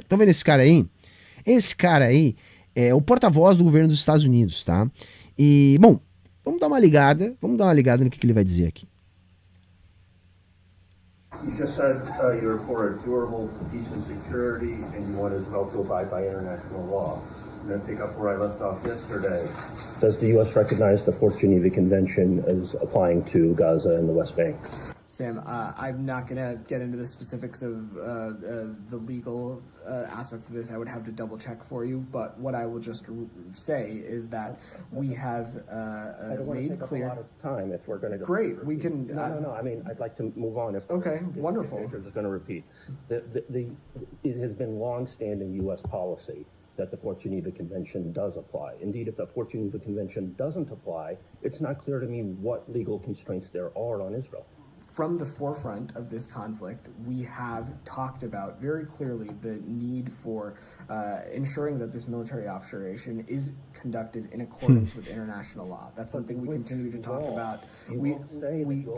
Estão vendo esse cara aí? Esse cara aí é o porta-voz do governo dos Estados Unidos, tá? E, bom, vamos dar uma ligada no que ele vai dizer aqui. You just said you're for a durable peace and security and you want Israel to abide by international law. I'm going to pick up where I left off yesterday. Does the U.S. recognize the Fourth Geneva Convention as applying to Gaza and the West Bank? Sam, I'm not going to get into the specifics of the legal aspects of this. I would have to double check for you. But what I will just say is that we have made clear. I don't want to take up a lot of time if we're going to go. Great, we can. No. I mean, I'd like to move on. Okay, wonderful. I'm just going to repeat. It has been long-standing U.S. policy that the Fourth Geneva Convention does apply. Indeed, if the Fourth Geneva Convention doesn't apply, it's not clear to me what legal constraints there are on Israel. From the forefront of this conflict, we have talked about very clearly the need for ensuring that this military operation is conducted in accordance with international law. That's something we continue to talk about. We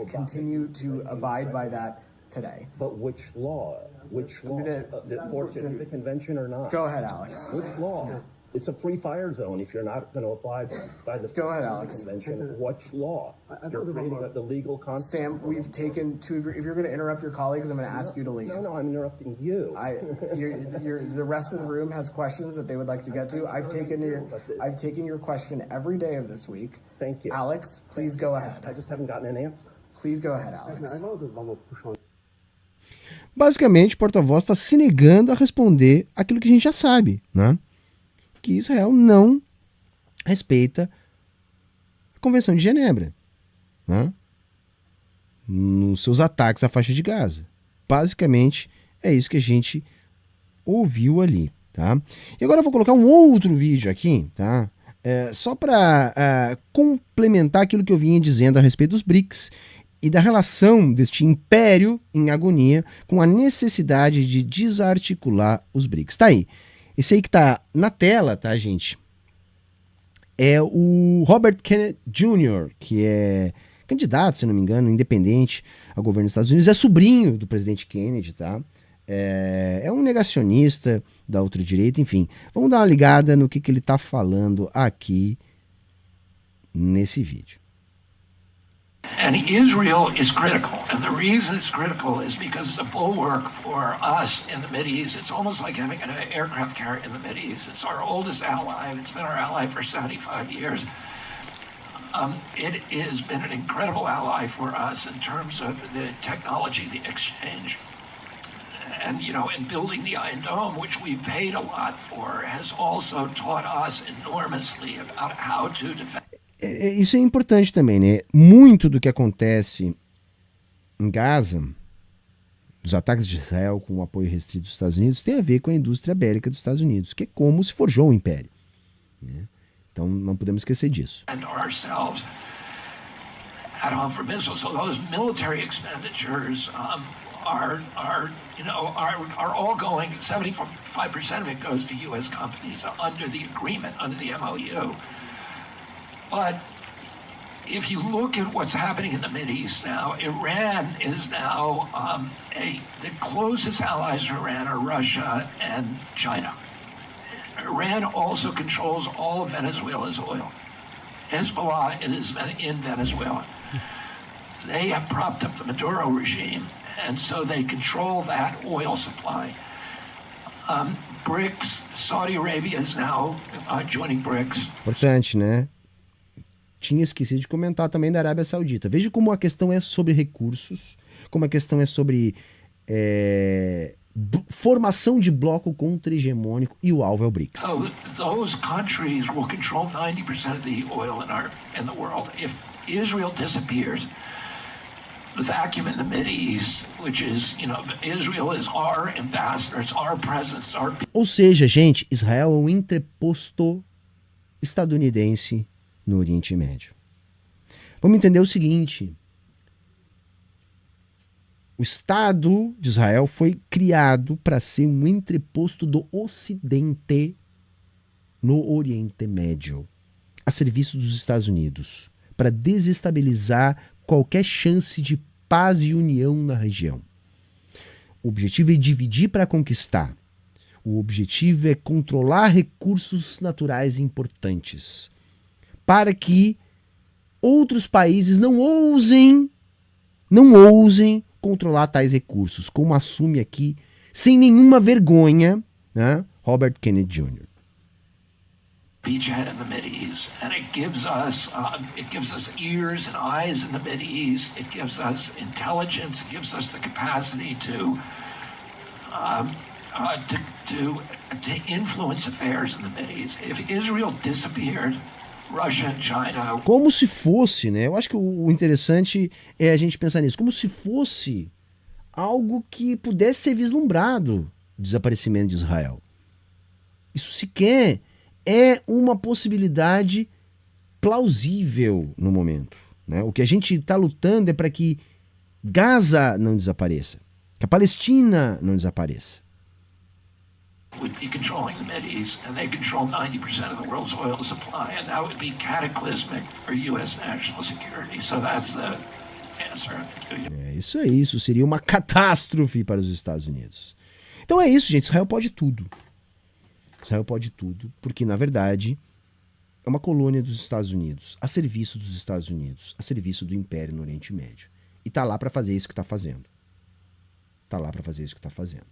continue to abide by that today. But which law? Which law? The Fourth Geneva Convention or not? Go ahead, Alex. Which law? Yeah. It's a free fire zone if you're not going to abide by the Go ahead, Alex. Convention. Which law? You're creating the legal concept. Sam, we've taken two. If you're going to interrupt your colleagues, I'm going to ask you to leave. No, I'm interrupting you. The rest of the room has questions that they would like to get to. I've taken your question every day of this week. Thank you. Alex, please go ahead. I just haven't gotten an answer. Please go ahead, Alex. Basicamente, o porta-voz está se negando a responder aquilo que a gente já sabe, né? Que Israel não respeita a Convenção de Genebra, né? Nos seus ataques à faixa de Gaza. Basicamente, é isso que a gente ouviu ali, tá? E agora eu vou colocar um outro vídeo aqui, tá? Só para complementar aquilo que eu vinha dizendo a respeito dos BRICS e da relação deste império em agonia com a necessidade de desarticular os BRICS. Tá aí. Esse aí que tá na tela, tá, gente? É o Robert Kennedy Jr., que é candidato, se não me engano, independente ao governo dos Estados Unidos. É sobrinho do presidente Kennedy, tá? É um negacionista da ultradireita, enfim. Vamos dar uma ligada no que ele tá falando aqui nesse vídeo. And Israel is critical, and the reason it's critical is because it's a bulwark for us in the Mideast. It's almost like having an aircraft carrier in the Mideast. It's our oldest ally. It's been our ally for 75 years. It has been an incredible ally for us in terms of the technology, the exchange. And, in building the Iron Dome, which we paid a lot for, has also taught us enormously about how to defend. Isso é importante também, né? Muito do que acontece em Gaza, dos ataques de Israel com o apoio restrito dos Estados Unidos, tem a ver com a indústria bélica dos Estados Unidos, que é como se forjou o império, né? Então não podemos esquecer disso. And ourselves at home for missiles. So those military expenditures are all going. 75% of it goes to U.S. companies under the agreement, under the MOU. But if you look at what's happening in the Mideast now, Iran is now the closest allies to Iran are Russia and China. Iran also controls all of Venezuela's oil. Hezbollah is in Venezuela. They have propped up the Maduro regime, and so they control that oil supply. BRICS, Saudi Arabia is now joining BRICS. Importante, né? Tinha esquecido de comentar também da Arábia Saudita. Veja como a questão é sobre recursos, como a questão é sobre formação de bloco contra-hegemônico e o alvo é o BRICS. So those countries will control 90% of the oil in the world. If Israel disappears, the vacuum in the Mideast, which is, Israel is our ambassador, it's our presence, our... Ou seja, gente, Israel é um entreposto estadunidense no Oriente Médio. Vamos entender o seguinte: o Estado de Israel foi criado para ser um entreposto do Ocidente no Oriente Médio, a serviço dos Estados Unidos, para desestabilizar qualquer chance de paz e união na região. O objetivo é dividir para conquistar. O objetivo é controlar recursos naturais importantes para que outros países não ousem controlar tais recursos, como assume aqui, sem nenhuma vergonha, né, Robert Kennedy Jr. Beachhead in the Mideast, and it gives us ears and eyes in the Mideast. It gives us intelligence. It gives us the capacity to influence affairs in the Mideast. If Israel disappeared, Russia and China. Como se fosse, né? Eu acho que o interessante é a gente pensar nisso, como se fosse algo que pudesse ser vislumbrado, o desaparecimento de Israel. Isso sequer é uma possibilidade plausível no momento, né? O que a gente está lutando é para que Gaza não desapareça, que a Palestina não desapareça. Would be controlling the Mideast, and they control 90% of the world's oil supply, and that would be cataclysmic for U.S. national security. So that's the answer to you. Isso seria uma catástrofe para os Estados Unidos. Então é isso, gente. Israel pode tudo. Israel pode tudo, porque na verdade é uma colônia dos Estados Unidos, a serviço dos Estados Unidos, a serviço do Império no Oriente Médio. E tá lá para fazer isso que tá fazendo. Tá lá para fazer isso que tá fazendo.